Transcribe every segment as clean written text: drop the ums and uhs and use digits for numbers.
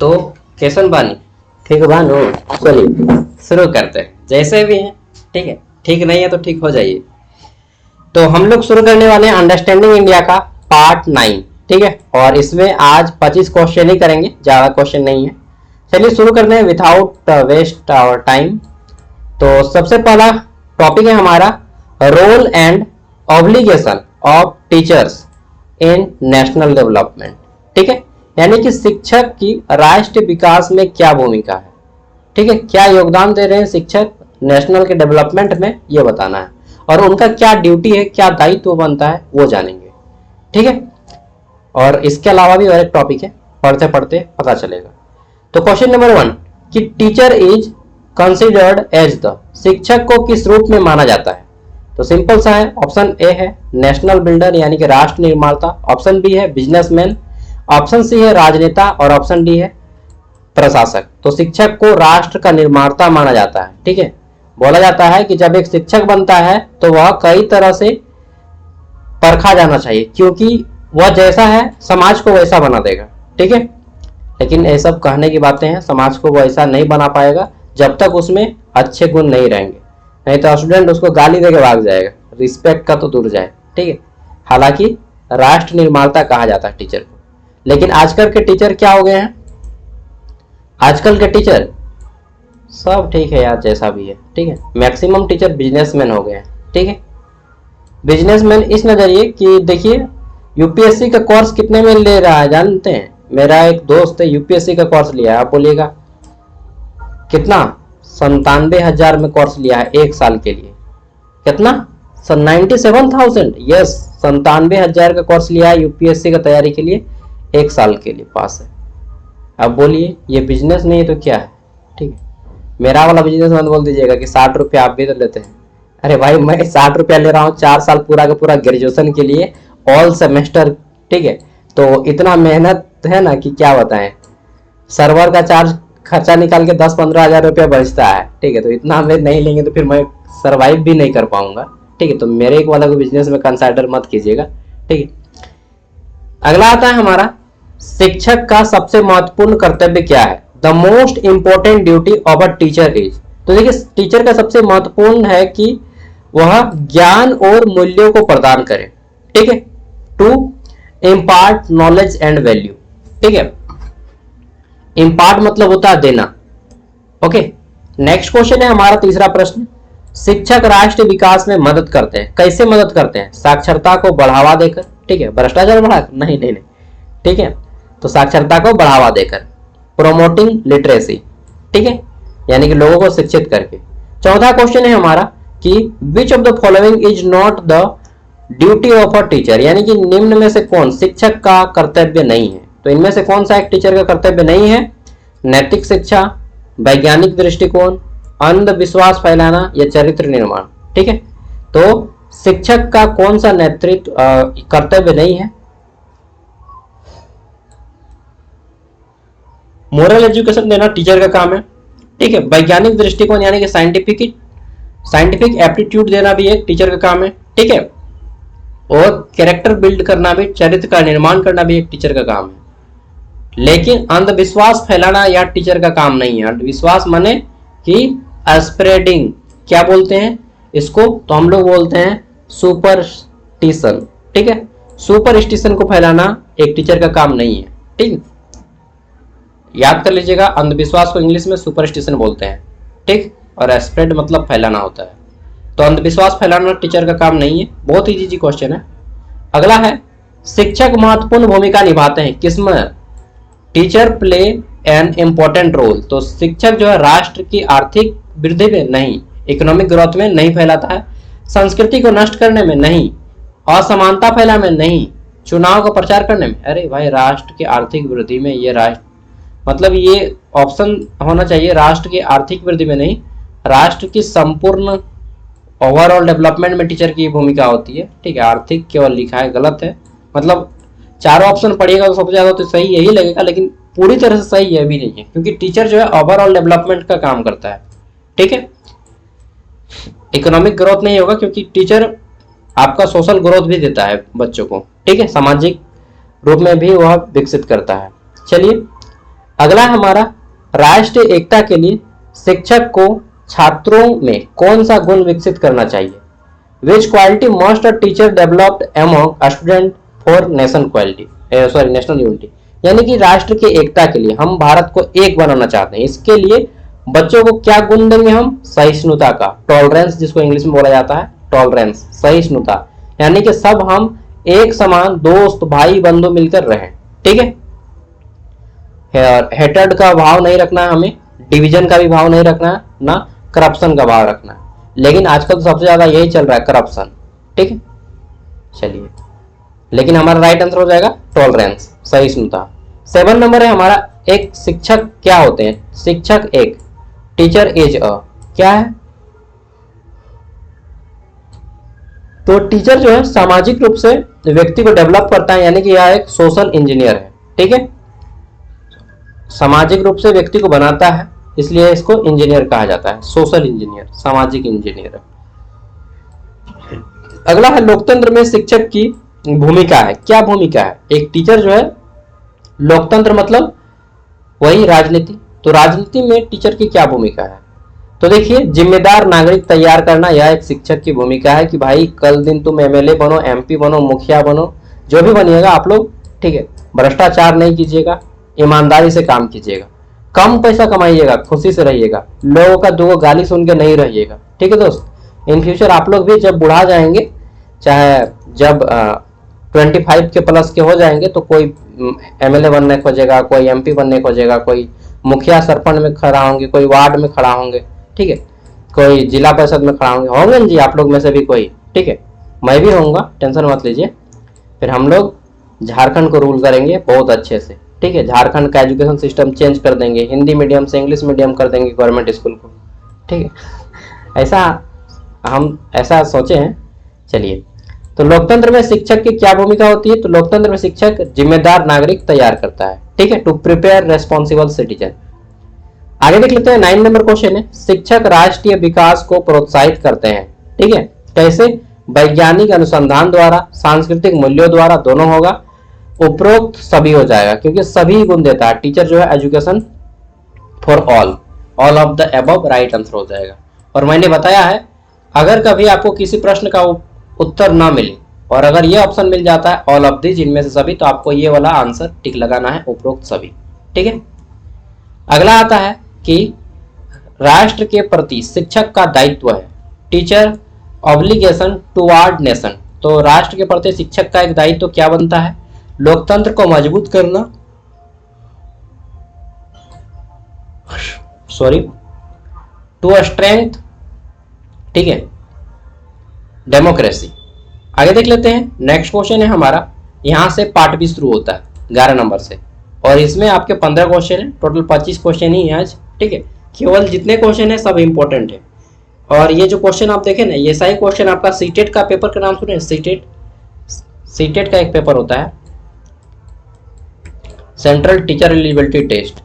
तो कैसन बानी? ठीक बानो। चलिए शुरू करते हैं, जैसे भी हैं ठीक है, ठीक नहीं है तो ठीक हो जाइए। तो हम लोग शुरू करने वाले हैं अंडरस्टैंडिंग इंडिया का पार्ट 9, ठीक है। और इसमें आज 25 क्वेश्चन ही करेंगे, ज़्यादा क्वेश्चन नहीं है। चलिए शुरू करते हैं विदाउट वेस्ट आवर टाइम। तो सबसे पहला टॉपिक है हमारा role and obligation of teachers in national development, ठीक है। यानी कि शिक्षक की राष्ट्र विकास में क्या भूमिका है, ठीक है, क्या योगदान दे रहे हैं शिक्षक नेशनल के डेवलपमेंट में, ये बताना है। और उनका क्या ड्यूटी है, क्या दायित्व बनता है, वो जानेंगे, ठीक है। और इसके अलावा भी और एक टॉपिक है, पढ़ते पढ़ते पता चलेगा। तो क्वेश्चन नंबर 1 कि teacher is considered as the, शिक्षक को किस रूप में माना जाता है? तो सिंपल सा है, ऑप्शन ए है नेशनल बिल्डर यानी कि राष्ट्र निर्माता, ऑप्शन बी है बिजनेसमैन, ऑप्शन सी है राजनेता और ऑप्शन डी है प्रशासक। तो शिक्षक को राष्ट्र का निर्माता माना जाता है, ठीक है। बोला जाता है कि जब एक शिक्षक बनता है तो वह कई तरह से परखा जाना चाहिए, क्योंकि वह जैसा है समाज को वैसा बना देगा, ठीक है। लेकिन ये सब कहने की बातें हैं, समाज को वैसा नहीं बना पाएगा जब तक उसमें अच्छे गुण नहीं रहेंगे, नहीं तो स्टूडेंट उसको गाली देके भाग जाएगा, रिस्पेक्ट का तो दूर जाए, ठीक है। हालांकि राष्ट्र निर्माता कहा जाता है टीचर को। लेकिन आजकल के टीचर क्या हो गए हैं? आजकल के टीचर सब ठीक है यार, जैसा भी है, ठीक है। मैक्सिमम टीचर बिजनेसमैन हो गए हैं, ठीक है। बिजनेसमैन इस नजरिए कि देखिए यूपीएससी का कोर्स कितने में ले रहा है जानते हैं? मेरा एक दोस्त है यूपीएससी का कोर्स लिया है, आप बोलिएगा कितना? 97,000 में कोर्स लिया है एक साल के लिए। कितना? 97,000, यस, 97,000 का कोर्स लिया है यूपीएससी का तैयारी के लिए, एक साल के लिए पास है। अब बोलिए ये बिजनेस नहीं है तो क्या है, ठीक है। मेरा वाला बिजनेस मत बोल दीजिएगा कि 60 रुपया आप भी तो लेते हैं। अरे भाई मैं 60 रुपया ले रहा हूँ 4 साल पूरा का पूरा ग्रेजुएशन के लिए, ऑल सेमेस्टर, ठीक है। तो इतना मेहनत है ना कि क्या बताएं। सर्वर का चार्ज खर्चा निकाल के 10-15 हज़ार रुपया बचता है, ठीक है। तो इतना हमें नहीं लेंगे तो फिर मैं सर्वाइव भी नहीं कर पाऊंगा, ठीक है। तो मेरे एक वाला को बिजनेस में कंसिडर मत कीजिएगा, ठीक है। अगला आता है हमारा शिक्षक का सबसे महत्वपूर्ण कर्तव्य क्या है? The most important duty of a teacher is. तो देखिए टीचर का सबसे महत्वपूर्ण है कि वह ज्ञान और मूल्यों को प्रदान करे, ठीक है, to impart knowledge and value, ठीक है। इम्पार्ट मतलब होता है देना, ओके। नेक्स्ट क्वेश्चन है हमारा तीसरा प्रश्न, शिक्षक राष्ट्र विकास में मदद करते हैं, कैसे मदद करते हैं? साक्षरता को बढ़ावा देकर, ठीक है, भ्रष्टाचार बढ़ाकर नहीं नहीं नहीं, ठीक है। तो साक्षरता को बढ़ावा देकर, प्रोमोटिंग लिटरेसी, ठीक है, यानी कि लोगों को शिक्षित करके। चौथा क्वेश्चन है हमारा कि which of the following is not the duty of a teacher, यानी कि निम्न में से कौन शिक्षक का कर्तव्य नहीं है? तो इनमें से कौन सा एक टीचर का कर्तव्य नहीं है? नैतिक शिक्षा, वैज्ञानिक दृष्टिकोण, अंधविश्वास फैलाना या चरित्र निर्माण, ठीक है। तो शिक्षक का कौन सा नेतृत्व कर्तव्य नहीं है? मोरल एजुकेशन देना टीचर का काम है, ठीक है। वैज्ञानिक दृष्टिकोण यानी कि साइंटिफिक एप्टीट्यूड देना भी एक टीचर का काम है, ठीक है। और कैरेक्टर बिल्ड करना भी, चरित्र का निर्माण करना भी एक टीचर का काम है। लेकिन अंधविश्वास फैलाना या टीचर का काम नहीं है। अंधविश्वास माने कि स्प्रेडिंग, क्या बोलते हैं इसको? तो हम लोग बोलते हैं सुपरस्टिशन, ठीक है। सुपरस्टिशन को फैलाना एक टीचर का काम नहीं है, ठीक है। याद कर लीजिएगा, अंधविश्वास को इंग्लिश में सुपरस्टिशन बोलते हैं, ठीक। और स्प्रेड मतलब फैलाना होता है। तो अंधविश्वास फैलाना टीचर का काम नहीं है। बहुत इजी क्वेश्चन है। अगला है शिक्षक महत्वपूर्ण भूमिका निभाते हैं किसमें? Teacher play an important role. तो शिक्षक जो है राष्ट्र की आर्थिक वृद्धि में नहीं, इकोनॉमिक ग्रोथ में नहीं फैलाता है, संस्कृति को नष्ट करने में नहीं, असमानता फैलाने में नहीं, चुनाव का प्रचार करने में। अरे भाई राष्ट्र की आर्थिक वृद्धि में, ये राष्ट्र मतलब ये ऑप्शन होना चाहिए, राष्ट्र की आर्थिक वृद्धि में नहीं, राष्ट्र की संपूर्ण ओवरऑल डेवलपमेंट में टीचर की भूमिका होती है, ठीक है। आर्थिक केवल लिखा है, गलत है। मतलब चारों ऑप्शन पढ़िएगा तो सबसे ज्यादा तो सही यही लगेगा, लेकिन पूरी तरह से सही यह भी नहीं है, क्योंकि टीचर जो है ओवरऑल डेवलपमेंट का काम करता है, ठीक है। इकोनॉमिक ग्रोथ नहीं होगा क्योंकि टीचर आपका सोशल ग्रोथ भी देता है बच्चों को, ठीक है, सामाजिक रूप में भी वह विकसित करता है। चलिए अगला हमारा राष्ट्रीय एकता के लिए शिक्षक को छात्रों में कौन सा गुण विकसित करना चाहिए? विच quality must a teacher developed among a student for national unity. यानी कि राष्ट्र की एकता के लिए, हम भारत को एक बनाना चाहते हैं, इसके लिए बच्चों को क्या गुण देंगे हम? सहिष्णुता का, टॉलरेंस जिसको इंग्लिश में बोला जाता है, टॉलरेंस, सहिष्णुता। यानी कि सब हम एक समान दोस्त भाई बंधु मिलकर रहें, ठीक है। हेटर्ड का भाव नहीं रखना है हमें, डिवीजन का भी भाव नहीं रखना है, ना करप्शन का भाव रखना है। लेकिन आजकल तो सबसे ज्यादा यही चल रहा है, करप्शन, ठीक है। चलिए, लेकिन हमारा राइट आंसर हो जाएगा टॉलरेंस, सहिष्णुता। 7 नंबर है हमारा, एक शिक्षक क्या होते हैं? शिक्षक एक, टीचर इज अ, क्या है? तो टीचर जो है सामाजिक रूप से व्यक्ति को डेवलप करता है, यानी कि यह एक सोशल इंजीनियर है, ठीक है। सामाजिक रूप से व्यक्ति को बनाता है, इसलिए इसको इंजीनियर कहा जाता है, सोशल इंजीनियर, सामाजिक इंजीनियर। अगला है लोकतंत्र में शिक्षक की भूमिका है। क्या भूमिका है? एक टीचर जो है, लोकतंत्र मतलब वही राजनीति, तो राजनीति में टीचर की क्या भूमिका है? तो देखिए, जिम्मेदार नागरिक तैयार करना, यह एक शिक्षक की भूमिका है कि भाई कल दिन तुम एमएलए बनो, एमपी बनो, मुखिया बनो, जो भी बनिएगा आप लोग, ठीक है, भ्रष्टाचार नहीं कीजिएगा, ईमानदारी से काम कीजिएगा, कम पैसा कमाइएगा, खुशी से रहिएगा, लोगों का दो गाली सुन के नहीं रहिएगा, ठीक है दोस्त। इन फ्यूचर आप लोग भी जब बुढ़ा जाएंगे, चाहे जब 25 के प्लस के हो जाएंगे, तो कोई एमएलए बनने खोजेगा, कोई एमपी बनने खोजेगा, कोई मुखिया सरपंच में खड़ा होंगे, कोई वार्ड में खड़ा होंगे, ठीक है, कोई जिला परिषद में खड़ा होंगे जी, आप लोग में से भी कोई, ठीक है, मैं भी होऊंगा, टेंशन मत लीजिए। फिर हम लोग झारखंड को रूल करेंगे बहुत अच्छे से, ठीक है। झारखंड का एजुकेशन सिस्टम चेंज कर देंगे, हिंदी मीडियम से इंग्लिश मीडियम कर देंगे गवर्नमेंट स्कूल को, ठीक है। हम ऐसा सोचे हैं। चलिए, तो लोकतंत्र में शिक्षक की क्या भूमिका होती है? तो लोकतंत्र में शिक्षक जिम्मेदार नागरिक तैयार करता है, ठीक है, टू प्रिपेयर रेस्पॉन्सिबल सिटीजन। आगे देख लेते हैं, 9 नंबर क्वेश्चन है, शिक्षक राष्ट्रीय विकास को प्रोत्साहित करते हैं, ठीक है, कैसे? वैज्ञानिक अनुसंधान द्वारा, सांस्कृतिक मूल्यों द्वारा, दोनों होगा, उपरोक्त सभी हो जाएगा, क्योंकि सभी गुण देता है टीचर जो है, education for all of the above right answer हो जाएगा। और मैंने बताया है, अगर कभी आपको किसी प्रश्न का उत्तर ना मिले और अगर ये ऑप्शन मिल जाता है ऑल ऑफ दिस, इनमें से सभी, तो आपको ये वाला आंसर टिक लगाना है, उपरोक्त सभी, ठीक है। अगला आता है कि राष्ट्र के प्रति शिक्षक का दायित्व है, टीचर ऑब्लिगेशन टुवार्ड नेशन। तो राष्ट्र के प्रति शिक्षक का एक दायित्व क्या बनता है? लोकतंत्र को मजबूत करना, टू स्ट्रेंथ, ठीक है, डेमोक्रेसी। आगे देख लेते हैं, नेक्स्ट क्वेश्चन है हमारा, यहां से पार्ट भी शुरू होता है 11 नंबर से, और इसमें आपके 15 क्वेश्चन है, टोटल 25 क्वेश्चन ही है आज, ठीक है। केवल जितने क्वेश्चन है सब इंपॉर्टेंट है। और ये जो क्वेश्चन आप देखें ना, ये सारे क्वेश्चन आपका सीटेट का पेपर का नाम सुने, सीटेट का एक पेपर होता है, सेंट्रल टीचर एलिजिबिलिटी टेस्ट,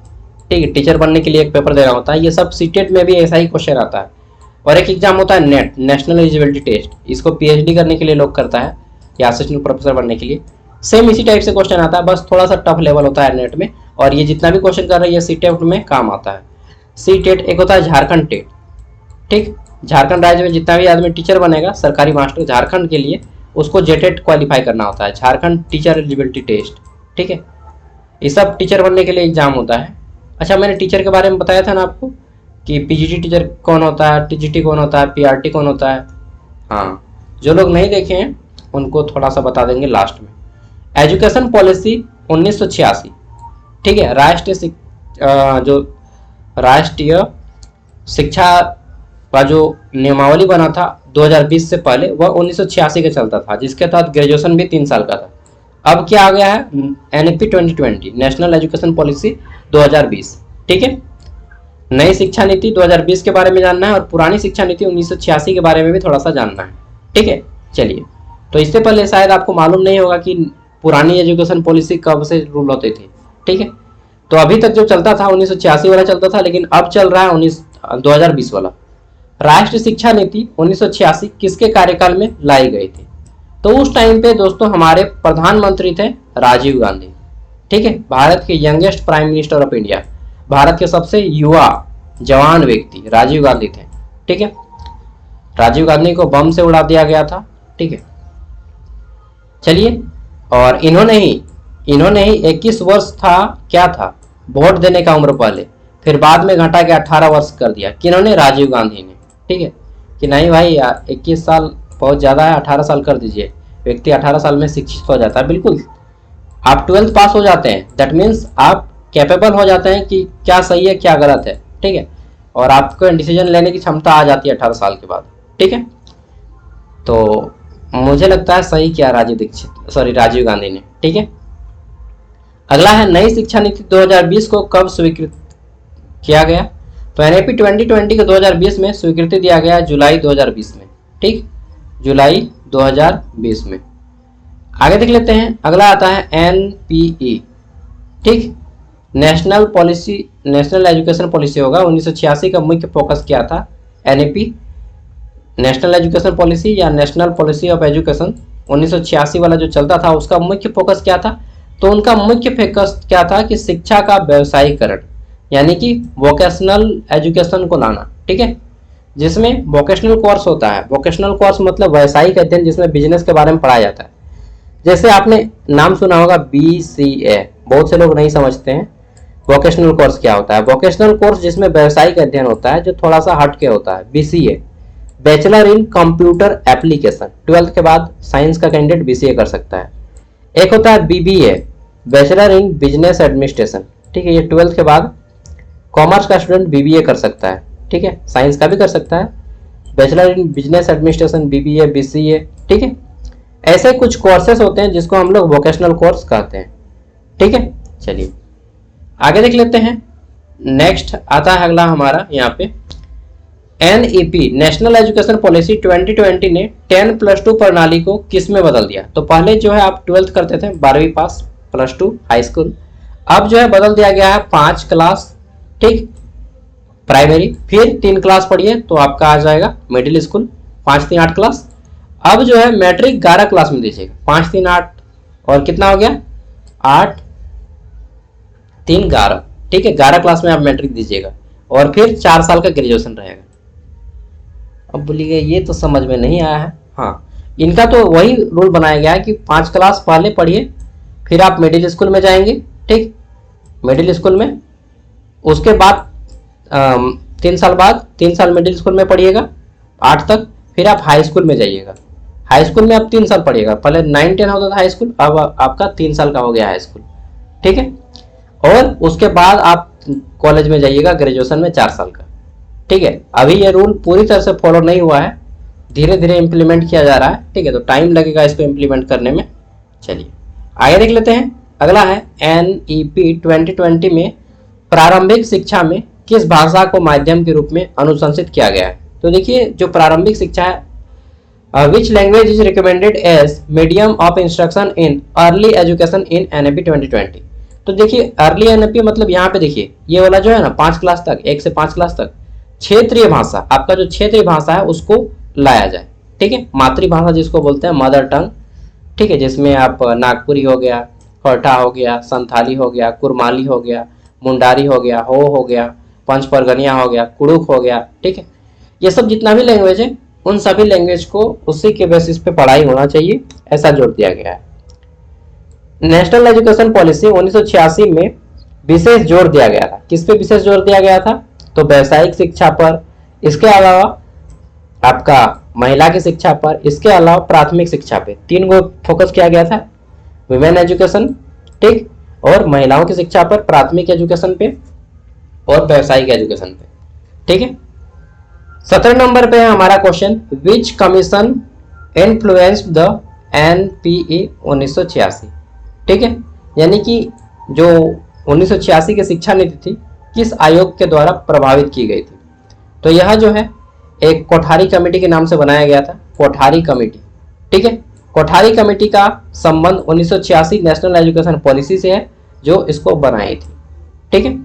ठीक है, टीचर बनने के लिए एक पेपर देना होता है, ये सब सीटेट में भी ऐसा ही क्वेश्चन आता है। और एक एग्जाम होता है नेट, नेशनल एलिजिबिलिटी टेस्ट, इसको पीएचडी करने के लिए लोग करता है, या असिस्टेंट प्रोफेसर बनने के लिए, सेम इसी टाइप से क्वेश्चन आता है, बस थोड़ा सा टफ लेवल होता है नेट में। और ये जितना भी क्वेश्चन कर रहे हैं ये सीटेट में काम आता है। सीटेट एक होता है झारखंड टेट, ठीक, झारखंड राज्य में जितना भी आदमी टीचर बनेगा, सरकारी मास्टर झारखंड के लिए, उसको जेटेट क्वालिफाई करना होता है, झारखंड टीचर एलिजिबिलिटी टेस्ट, ठीक है। ये सब टीचर बनने के लिए एग्जाम होता है। अच्छा, मैंने टीचर के बारे में बताया था ना आपको कि पीजीटी टीचर कौन होता है, टीजीटी कौन होता है, पीआरटी कौन होता है। हाँ, जो लोग नहीं देखे हैं उनको थोड़ा सा बता देंगे लास्ट में। एजुकेशन पॉलिसी 1986, ठीक है, राष्ट्रीय शिक्षा का जो नियमावली बना था 2020 से पहले, वह 1986 का चलता था, जिसके तहत ग्रेजुएशन भी 3 साल का था। अब क्या आ गया है? एनईपी 2020, नेशनल एजुकेशन पॉलिसी 2020, ठीक है। नई शिक्षा नीति 2020 के बारे में जानना है और पुरानी शिक्षा नीति 1986 के बारे में भी थोड़ा सा जानना है, ठीक है। चलिए, तो इससे पहले शायद आपको मालूम नहीं होगा कि पुरानी एजुकेशन पॉलिसी कब से रूल होते थे, ठीक है। तो अभी तक जो चलता था 1986 वाला चलता था, लेकिन अब चल रहा है 2020 वाला। राष्ट्रीय शिक्षा नीति 1986 किसके कार्यकाल में लाई गई थी? तो उस टाइम पे दोस्तों हमारे प्रधानमंत्री थे राजीव गांधी, ठीक है, भारत के youngest prime minister of India. Bharat के सबसे युवा जवान व्यक्ति राजीव गांधी थे। ठीक है, राजीव गांधी को बम से उड़ा दिया गया था। ठीक है, चलिए, और इन्होंने ही 21 वर्ष था, क्या था, वोट देने का उम्र पहले, फिर बाद में घटा के 18 वर्ष कर दिया। किन्होंने? राजीव गांधी ने। ठीक है, कि नहीं भाई 21 साल बहुत ज़्यादा है, 18 साल कर दीजिए। व्यक्ति 18 साल में शिक्षित हो जाता है। बिल्कुल, आप 12th पास हो जाते हैं, दैट मीन्स आप कैपेबल हो जाते हैं कि क्या सही है क्या गलत है। ठीक है, और आपको डिसीजन लेने की क्षमता आ जाती है 18 साल के बाद। ठीक है, तो मुझे लगता है सही किया राजीव गांधी ने। ठीक है, अगला है नई शिक्षा नीति 2020 को कब स्वीकृत किया गया? तो एनईपी 2020 को 2020 में स्वीकृति दिया गया, जुलाई 2020 में। ठीक, जुलाई 2020 में। आगे देख लेते हैं, अगला आता है एनपीई। ठीक, नेशनल एजुकेशन पॉलिसी होगा। 1986 का मुख्य फोकस क्या था? एनईपी नेशनल एजुकेशन पॉलिसी या नेशनल पॉलिसी ऑफ एजुकेशन 1986 वाला जो चलता था, उसका मुख्य फोकस क्या था? तो उनका मुख्य फोकस क्या था कि शिक्षा का व्यवसायीकरण, यानी कि वोकेशनल एजुकेशन को लाना। ठीक है, जिसमें वोकेशनल कोर्स होता है। वोकेशनल कोर्स मतलब व्यावसायिक अध्ययन, जिसमें बिजनेस के बारे में पढ़ाया जाता है। जैसे आपने नाम सुना होगा BCA, बहुत से लोग नहीं समझते हैं वोकेशनल कोर्स क्या होता है। वोकेशनल कोर्स जिसमें व्यावसायिक अध्ययन होता है, जो थोड़ा सा हट के होता है। BCA bachelor in computer application, 12th के बाद साइंस का कैंडिडेट BCA कर सकता है। एक होता है BBA bachelor in business administration. ठीक है, ये 12th के बाद कॉमर्स का स्टूडेंट BBA कर सकता है। ठीक है, साइंस का भी कर सकता है, bachelor in business administration, BBA, BCA। ठीक है, ऐसे कुछ कोर्सेस होते हैं जिसको हम लोग वोकेशनल कोर्स कहते हैं। ठीक है, चलिए आगे देख लेते हैं। नेक्स्ट आता है अगला हमारा यहाँ पे एनईपी नेशनल एजुकेशन पॉलिसी 2020 ने 10+2 प्रणाली को किस में बदल दिया? तो पहले जो है आप 12th करते थे, 12वीं पास, +2 हाई स्कूल। अब जो है बदल दिया गया है 5 क्लास। ठीक, प्राइमरी, फिर 3 क्लास पढ़िए तो आपका आ जाएगा मिडिल स्कूल, 5 3 8 क्लास। अब जो है मैट्रिक 11 क्लास में दीजिएगा, 5 3 8 और कितना हो गया 8 3 11। ठीक है, 11 क्लास में आप मैट्रिक दीजिएगा और फिर 4 साल का ग्रेजुएशन रहेगा। अब बोलिए ये तो समझ में नहीं आया है। हाँ, इनका तो वही रूल बनाया गया है कि 5 क्लास पहले पढ़िए, फिर आप मिडिल स्कूल में जाएंगे। ठीक, मिडिल स्कूल में उसके बाद 3 साल बाद 3 साल मिडिल स्कूल में पढ़िएगा 8 तक, फिर आप हाई स्कूल में जाइएगा। हाई स्कूल में आप 3 साल पढ़िएगा, पहले 9 10 होता था हाई स्कूल, अब आपका 3 साल का हो गया हाई स्कूल। ठीक है, और उसके बाद आप कॉलेज में जाइएगा ग्रेजुएशन में 4 साल का। ठीक है, अभी ये रूल पूरी तरह से फॉलो नहीं हुआ है, धीरे धीरे इंप्लीमेंट किया जा रहा है। ठीक है, तो टाइम लगेगा इसको इंप्लीमेंट करने में। चलिए आगे देख लेते हैं, अगला है एनईपी 2020 में प्रारंभिक शिक्षा में किस भाषा को माध्यम के रूप में अनुशंसित किया गया है? तो देखिए, जो प्रारंभिक शिक्षा है, which language is recommended as medium of instruction in early education in NEP 2020? तो देखिए, अर्ली एनईपी मतलब यहाँ पे देखिए ये वाला जो है ना 5 क्लास तक, 1 से 5 क्लास तक क्षेत्रीय भाषा, आपका जो क्षेत्रीय भाषा है उसको लाया जाए। ठीक है, मातृभाषा जिसको बोलते हैं मदर टंग। ठीक है, जिसमें आप नागपुरी हो गया, खरठा हो गया, संथाली हो गया, कुरमाली हो गया, मुंडारी हो गया, हो गया, पंच परगनिया हो गया, कुड़ुक हो गया। ठीक है, ये सब जितना भी लैंग्वेज है उन सभी लैंग्वेज को उसी के बेसिस पे पढ़ाई होना चाहिए, ऐसा जोर दिया गया है। नेशनल एजुकेशन पॉलिसी 1986 में विशेष जोर दिया गया था। किस पे विशेष जोर दिया गया था? तो व्यावसायिक शिक्षा पर, इसके अलावा आपका महिला की शिक्षा पर, इसके अलावा प्राथमिक शिक्षा पे। 3 को फोकस किया गया था, वुमेन एजुकेशन, ठीक, और महिलाओं की शिक्षा पर, प्राथमिक एजुकेशन पे और व्यावसायिक एजुकेशन पे। ठीक है, 17 नंबर पे है हमारा question, which commission influenced the NPE 1986? ठीक है, यानी कि जो 1986 की शिक्षा नीति थी किस आयोग के द्वारा प्रभावित की गई थी? तो यह जो है एक कोठारी कमेटी के नाम से बनाया गया था, कोठारी कमेटी। ठीक है, कोठारी कमेटी का संबंध 1986 नेशनल एजुकेशन पॉलिसी से है जो इसको बनाई थी। ठीक है,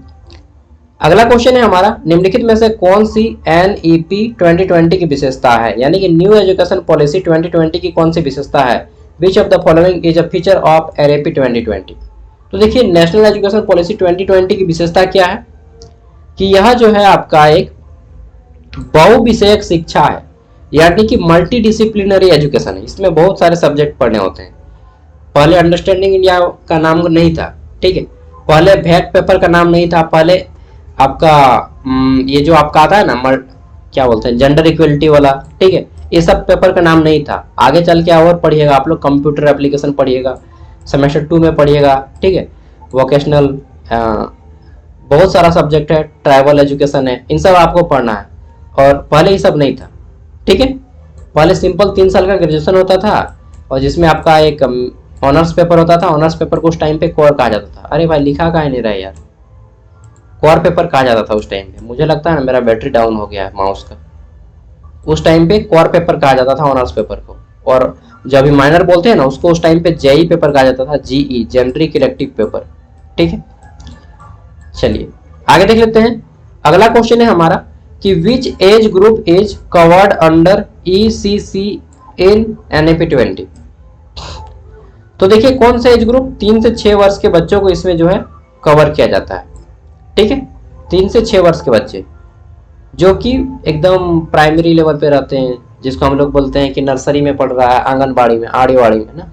अगला क्वेश्चन है हमारा, निम्नलिखित में से कौन सी एनईपी 2020 की विशेषता है? यानी कि न्यू एजुकेशन पॉलिसी 2020 की कौन सी विशेषता है? Which of the following is a feature of NEP 2020? तो देखिए, नेशनल एजुकेशन पॉलिसी 2020 की विशेषता क्या है? कि यह जो है आपका एक बहु विषयक शिक्षा है, यानी कि मल्टी डिसिप्लिनरी एजुकेशन है। इसमें बहुत सारे सब्जेक्ट पढ़ने होते हैं। पहले अंडरस्टैंडिंग इंडिया का नाम नहीं था, ठीक है, पहले भैट पेपर का नाम नहीं था, पहले आपका ये जो आपका आता है ना क्या बोलते हैं जेंडर इक्वलिटी वाला, ठीक है, ये सब पेपर का नाम नहीं था। आगे चल के और पढ़िएगा आप लोग, कंप्यूटर एप्लीकेशन पढ़िएगा, सेमेस्टर 2 में पढ़िएगा, ठीक है, वोकेशनल बहुत सारा सब्जेक्ट है, ट्राइबल एजुकेशन है, इन सब आपको पढ़ना है। और पहले ये सब नहीं था, ठीक है, पहले सिंपल 3 साल का ग्रेजुएशन होता था और जिसमें आपका एक ऑनर्स पेपर होता था। ऑनर्स पेपर को उस टाइम पे कोर कहा जाता था। अरे भाई लिखा काहे नहीं रहा यार, कोर पेपर कहा जाता था उस टाइम पे। मुझे लगता है ना मेरा बैटरी डाउन हो गया है माउस का। उस टाइम पे कोर पेपर कहा जाता था ऑनर्स पेपर को, और जो अभी माइनर बोलते हैं ना उसको उस टाइम पे जेई पेपर कहा जाता था, जीई जेनरिक इलेक्टिव पेपर, ठीक है। चलिए आगे देख लेते हैं। अगला क्वेश्चन है हमारा कि which age group is covered under ECC in NAP 20। तो देखिए कौन सा एज ग्रुप, 3 से 6 वर्ष के बच्चों को इसमें जो है कवर किया जाता है, ठीक है, 3 से 6 वर्ष के बच्चे जो कि एकदम प्राइमरी लेवल पे रहते हैं, जिसको हम लोग बोलते हैं कि नर्सरी में पढ़ रहा है, आंगनबाड़ी में, आड़ीवाड़ी में ना,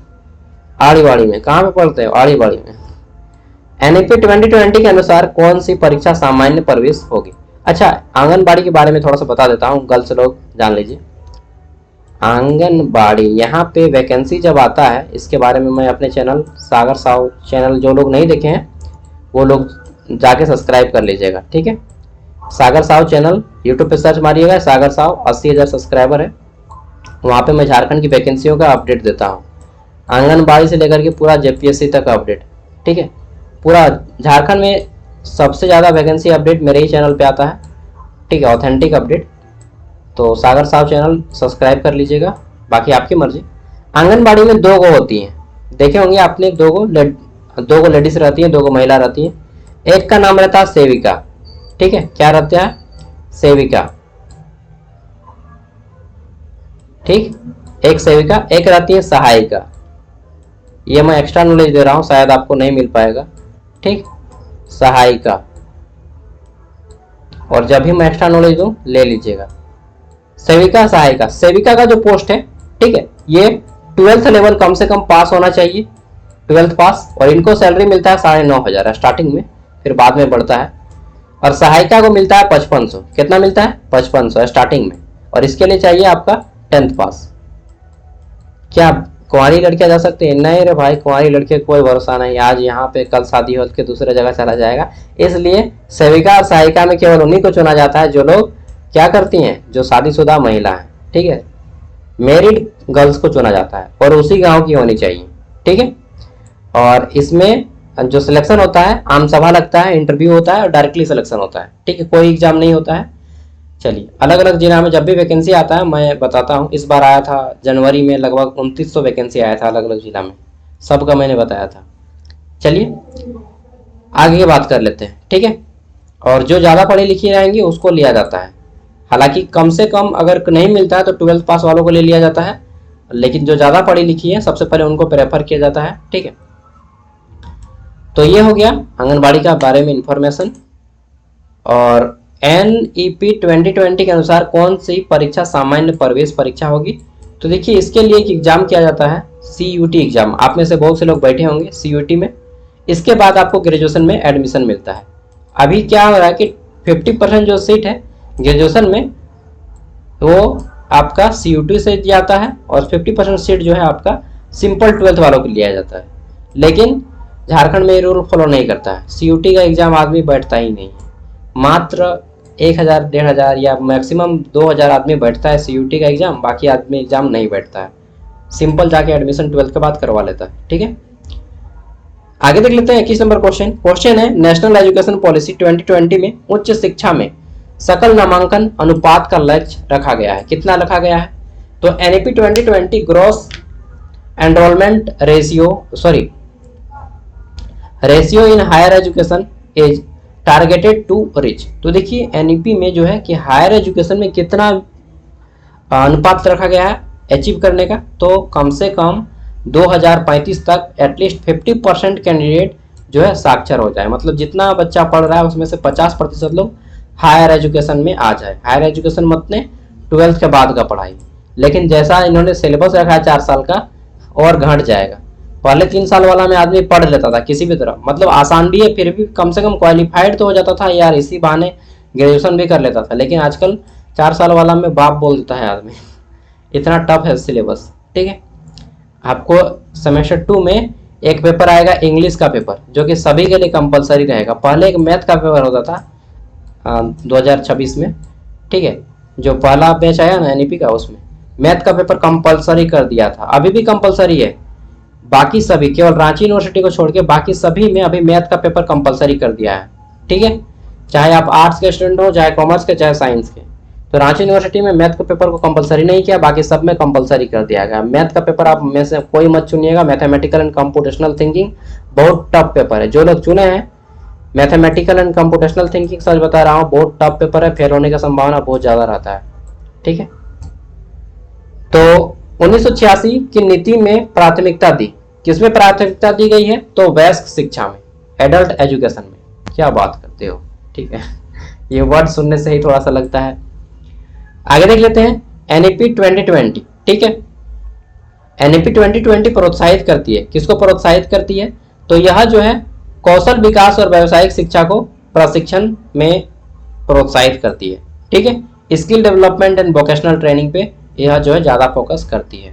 आड़ीवाड़ी में कहाँ पे पढ़ते हैं, आड़ीवाड़ी में। एनईपी 2020 के अनुसार कौन सी परीक्षा सामान्य प्रवेश होगी। अच्छा, आंगनबाड़ी के बारे में थोड़ा सा बता देता हूँ, गर्ल्स लोग जान लीजिए। आंगनबाड़ी यहाँ पे वैकेंसी जब आता है, इसके बारे में मैं अपने चैनल सागर साहू चैनल, जो लोग नहीं देखे हैं वो लोग जाके सब्सक्राइब कर लीजिएगा, ठीक है। सागर साहू चैनल यूट्यूब पे सर्च मारिएगा, सागर साहू, 80,000 सब्सक्राइबर है। वहाँ पे मैं झारखंड की वैकेंसियों का अपडेट देता हूँ, आंगनबाड़ी से लेकर के पूरा जेपीएससी तक अपडेट, ठीक है। पूरा झारखंड में सबसे ज़्यादा वैकेंसी अपडेट मेरे ही चैनल पे आता है, ठीक है, ऑथेंटिक अपडेट। तो सागर साहब चैनल सब्सक्राइब कर लीजिएगा, बाकी आपकी मर्जी। आंगनबाड़ी में 2 गो होती हैं, देखे होंगे आपने, 2 गो लेडीज रहती हैं, 2 गो महिला रहती हैं। एक का नाम रहता है सेविका, ठीक है, क्या रहता है, सेविका, ठीक, एक सेविका, एक रहती है सहायिका। ये मैं एक्स्ट्रा नॉलेज दे रहा हूं, शायद आपको नहीं मिल पाएगा, ठीक, सहायिका। और जब भी मैं एक्स्ट्रा नॉलेज दूं ले लीजिएगा। सेविका, सहायिका, सेविका का जो पोस्ट है, ठीक है, ये 12th लेवल कम से कम पास होना चाहिए, 12th पास, और इनको सैलरी मिलता है 9,500 स्टार्टिंग में, फिर बाद में बढ़ता है। और सहायिका को मिलता है 5500, कितना मिलता है, 5500 स्टार्टिंग में, और इसके लिए चाहिए आपका 10th पास। क्या कुंवारी लड़कियां जा सकती है? नहीं रे भाई, कुंवारी लड़के कोई भरोसा नहीं, आज यहाँ पे कल शादी हो के दूसरे जगह चला जाएगा। इसलिए सेविका और सहायिका में केवल उन्हीं को चुना जाता है जो लोग क्या करती हैं, जो शादीशुदा महिला है, ठीक है, मैरिड गर्ल्स को चुना जाता है, और उसी गांव की होनी चाहिए, ठीक है। और इसमें जो सिलेक्शन होता है, आम सभा लगता है, इंटरव्यू होता है और डायरेक्टली सिलेक्शन होता है, ठीक है, कोई एग्जाम नहीं होता है। चलिए, अलग अलग जिला में जब भी वैकेंसी आता है मैं बताता हूँ। इस बार आया था जनवरी में लगभग 2900 वैकेंसी आया था अलग अलग जिला में, सबका मैंने बताया था। चलिए आगे की बात कर लेते हैं, ठीक है। और जो ज़्यादा पढ़ी लिखी रहेंगी उसको लिया जाता है, हालांकि कम से कम अगर नहीं मिलता है तो 12th पास वालों को ले लिया जाता है, लेकिन जो ज़्यादा पढ़ी लिखी है सबसे पहले उनको प्रेफर किया जाता है, ठीक है। तो ये हो गया आंगनबाड़ी का बारे में इंफॉर्मेशन। और एनईपी 2020 के अनुसार कौन सी परीक्षा सामान्य प्रवेश परीक्षा होगी। तो देखिए इसके लिए एक एग्जाम किया जाता है, सीयूटी एग्जाम। आप में से बहुत से लोग बैठे होंगे सीयूटी में। इसके बाद आपको ग्रेजुएशन में एडमिशन मिलता है। अभी क्या हो रहा है कि 50% जो सीट है ग्रेजुएशन में वो आपका सीयूटी से जाता है, और 50% सीट जो है आपका सिंपल 12th वालों को लिया जाता है। लेकिन झारखंड में ये रूल फॉलो नहीं करता है, सीयूटी का एग्जाम आदमी बैठता ही नहीं है। मात्र 1000, 1500 या मैक्सिमम 2000 आदमी बैठता है सीयूटी का एग्जाम, बाकी आदमी एग्जाम नहीं बैठता है, सिंपल जाके एडमिशन 12th के बाद करवा लेता है, ठीक है। आगे देख लेते हैं 21 नंबर क्वेश्चन है, नेशनल एजुकेशन पॉलिसी 2020 में उच्च शिक्षा में सकल नामांकन अनुपात का लक्ष्य रखा गया है। कितना रखा गया है? तो NEP 2020 gross enrolment ratio in higher education is targeted to reach. तो देखिए एनईपी में जो है कि हायर एजुकेशन में कितना अनुपात रखा गया है अचीव करने का, तो कम से कम 2035 तक एटलीस्ट 50% कैंडिडेट जो है साक्षर हो जाए। मतलब जितना बच्चा पढ़ रहा है उसमें से 50% लोग हायर एजुकेशन में आ जाए। हायर एजुकेशन मतलब 12th के बाद का पढ़ाई, लेकिन जैसा इन्होंने सिलेबस रखा है 4 साल का और घट जाएगा। पहले 3 साल वाला में आदमी पढ़ लेता था किसी भी तरह, मतलब आसान भी है फिर भी कम से कम क्वालिफाइड तो हो जाता था यार, इसी बहाने ग्रेजुएशन भी कर लेता था। लेकिन आजकल 4 साल वाला में बाप बोल देता है आदमी, इतना टफ है सिलेबस। ठीक है, आपको सेमेस्टर 2 में एक पेपर आएगा इंग्लिश का पेपर, जो कि सभी के लिए कंपलसरी रहेगा। पहले एक मैथ का पेपर होता था 2026 में, ठीक है, जो पहला बैच आया ना एनईपी का, उसमें मैथ का पेपर कंपलसरी कर दिया था, अभी भी कंपलसरी है। बाकी सभी, केवल रांची यूनिवर्सिटी को छोड़ के बाकी सभी में अभी मैथ का पेपर कंपलसरी कर दिया है। ठीक है, चाहे आप आर्ट्स के स्टूडेंट हो, चाहे कॉमर्स के, चाहे साइंस के। तो रांची यूनिवर्सिटी में मैथ के पेपर को कंपलसरी नहीं किया, बाकी सब में कंपलसरी कर दिया गया। मैथ का पेपर आप में से कोई मत चुनिएगा, मैथमेटिकल एंड कंप्यूटेशनल थिंकिंग बहुत टफ पेपर है। जो लोग चुने हैं मैथमेटिकल एंड कंप्यूटेशनल थिंकिंग, सच बता रहा हूँ बहुत टफ पेपर है, फेल होने का संभावना बहुत ज्यादा रहता है। ठीक है, तो 1986 की नीति में प्राथमिकता दी, किसमें प्राथमिकता दी गई है? तो वयस्क शिक्षा में, एडल्ट एजुकेशन में। क्या बात करते हो, ठीक है, ये वर्ड सुनने से ही थोड़ा सा लगता है। आगे देख लेते हैं एनईपी 2020। ठीक है, एनईपी 2020 प्रोत्साहित करती है, किसको प्रोत्साहित करती है? तो यह जो है कौशल विकास और व्यावसायिक शिक्षा को प्रशिक्षण में प्रोत्साहित करती है। ठीक है, skill development and vocational training पे यह जो है ज्यादा फोकस करती है।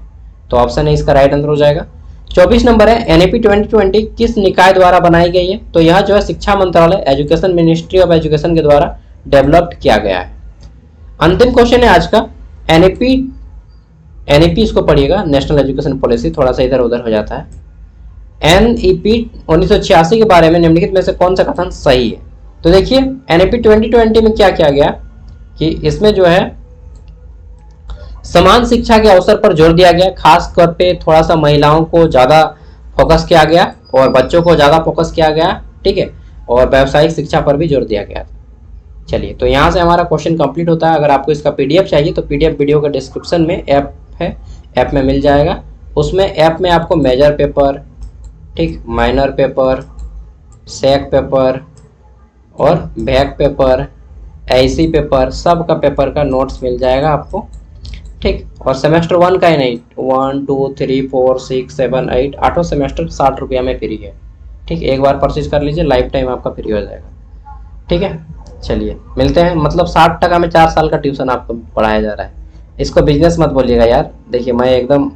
तो ऑप्शन है इसका राइट आंसर हो जाएगा। 24 नंबर है एनईपी 2020 किस निकाय द्वारा बनाई गई है? तो यह जो है शिक्षा मंत्रालय, एजुकेशन मिनिस्ट्री ऑफ एजुकेशन के द्वारा डेवलप्ड किया गया है। अंतिम क्वेश्चन है आज का, एनईपी इसको पढ़िएगा, नेशनल एजुकेशन पॉलिसी, थोड़ा सा इधर उधर हो जाता है। एनईपी 1986 के बारे में निम्नलिखित में से कौन सा कथन सही है? तो देखिए एनईपी 2020 में क्या किया गया कि इसमें जो है समान शिक्षा के अवसर पर जोर दिया गया, खास तौर पे थोड़ा सा महिलाओं को ज्यादा फोकस किया गया और बच्चों को ज्यादा फोकस किया गया। ठीक है, और व्यावसायिक शिक्षा पर भी जोर दिया गया। चलिए, तो यहाँ से हमारा क्वेश्चन कंप्लीट होता है। अगर आपको इसका पीडीएफ चाहिए तो पीडीएफ वीडियो के डिस्क्रिप्शन में ऐप है, ऐप में मिल जाएगा। उसमें ऐप में आपको मेजर पेपर, ठीक, माइनर पेपर, सेक पेपर और बैक पेपर, एसी पेपर, सब का पेपर का नोट्स मिल जाएगा आपको। ठीक, और सेमेस्टर 1 का ही नहीं, 1 2 3 4 6 7 8 8 सेमेस्टर 60 रुपया में फ्री है। ठीक, एक बार परचेज कर लीजिए, लाइफ टाइम आपका फ्री हो जाएगा। ठीक है, चलिए मिलते हैं। मतलब 60 टका में 4 साल का ट्यूशन आपको पढ़ाया जा रहा है। इसको बिजनेस मत बोलिएगा यार। देखिए मैं एकदम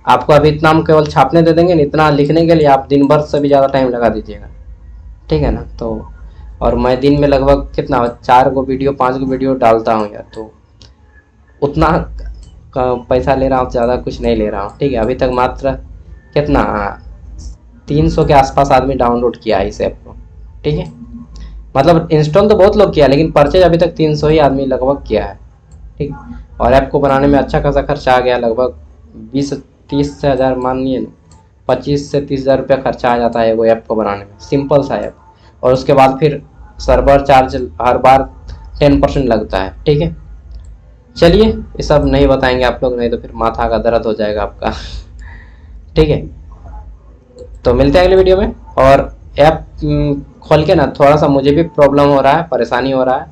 आपको अभी इतना हम केवल छापने दे देंगे, इतना लिखने के लिए आप दिन भर से भी ज़्यादा टाइम लगा दीजिएगा। ठीक है ना, तो और मैं दिन में लगभग कितना 4 गो वीडियो 5 गो वीडियो डालता हूँ यार, तो उतना पैसा ले रहा हूँ, ज़्यादा कुछ नहीं ले रहा हूँ। ठीक है, अभी तक मात्र कितना 300 के आसपास आदमी डाउनलोड किया है इस ऐप को। ठीक है, मतलब इंस्टॉल तो बहुत लोग किया, लेकिन परचेज अभी तक 300 ही आदमी लगभग किया है। ठीक, और ऐप को बनाने में अच्छा खासा खर्चा आ गया, लगभग 20-30 हज़ार, मानिए 25 से 30 हज़ार रुपया खर्चा आ जाता है वो ऐप को बनाने में, सिंपल सा ऐप। और उसके बाद फिर सर्वर चार्ज हर बार 10% लगता है। ठीक है, चलिए ये सब नहीं बताएंगे आप लोग, नहीं तो फिर माथा का दर्द हो जाएगा आपका। ठीक है, तो मिलते हैं अगले वीडियो में। और ऐप खोल के ना थोड़ा सा मुझे भी प्रॉब्लम हो रहा है, परेशानी हो रहा है,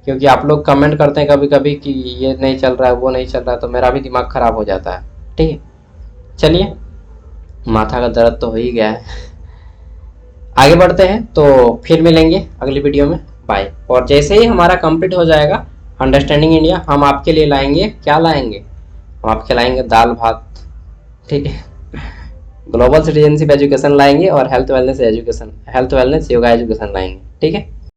क्योंकि आप लोग कमेंट करते हैं कभी कभी कि ये नहीं चल रहा है, वो नहीं चल रहा है, तो मेरा भी दिमाग ख़राब हो जाता है। ठीक है, चलिए माथा का दर्द तो हो ही गया है। आगे बढ़ते हैं, तो फिर मिलेंगे अगली वीडियो में, बाय। और जैसे ही हमारा कंप्लीट हो जाएगा अंडरस्टैंडिंग इंडिया, हम आपके लिए लाएंगे, क्या लाएंगे? हम आपके लाएंगे दाल भात, ठीक है, ग्लोबल सिटीजनशिप एजुकेशन लाएंगे और हेल्थ वेलनेस योगा एजुकेशन लाएंगे। ठीक है।